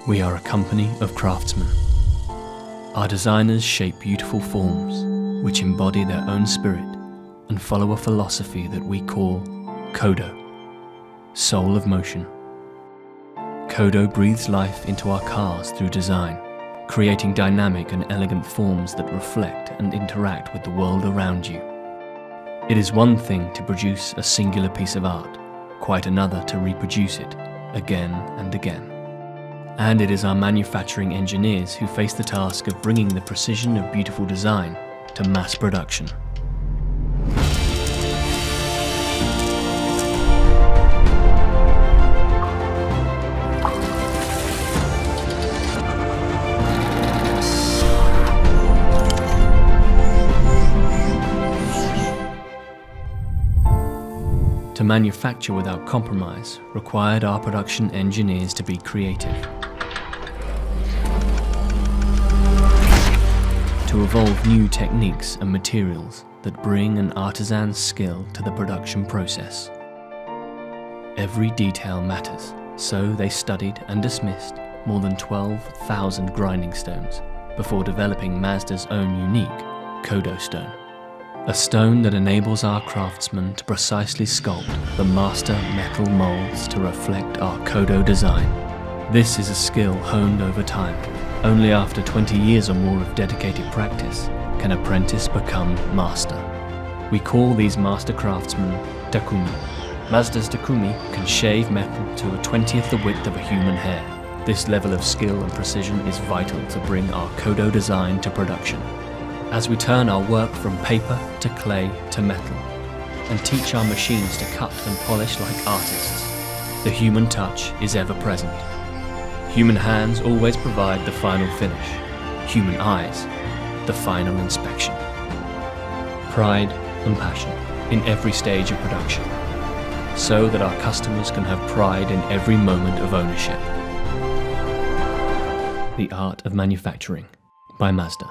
We are a company of craftsmen. Our designers shape beautiful forms which embody their own spirit and follow a philosophy that we call Kodo, soul of motion. Kodo breathes life into our cars through design, creating dynamic and elegant forms that reflect and interact with the world around you. It is one thing to produce a singular piece of art, quite another to reproduce it again and again. And it is our manufacturing engineers who face the task of bringing the precision of beautiful design to mass production. To manufacture without compromise required our production engineers to be creative, to evolve new techniques and materials that bring an artisan's skill to the production process. Every detail matters, so they studied and dismissed more than 12,000 grinding stones before developing Mazda's own unique Kodo stone. A stone that enables our craftsmen to precisely sculpt the master metal molds to reflect our Kodo design. This is a skill honed over time. Only after 20 years or more of dedicated practice can apprentice become master. We call these master craftsmen takumi. Mazda's takumi can shave metal to a 20th the width of a human hair. This level of skill and precision is vital to bring our Kodo design to production. As we turn our work from paper to clay to metal, and teach our machines to cut and polish like artists, the human touch is ever present. Human hands always provide the final finish, human eyes, the final inspection. Pride and passion in every stage of production, so that our customers can have pride in every moment of ownership. The Art of Manufacturing by Mazda.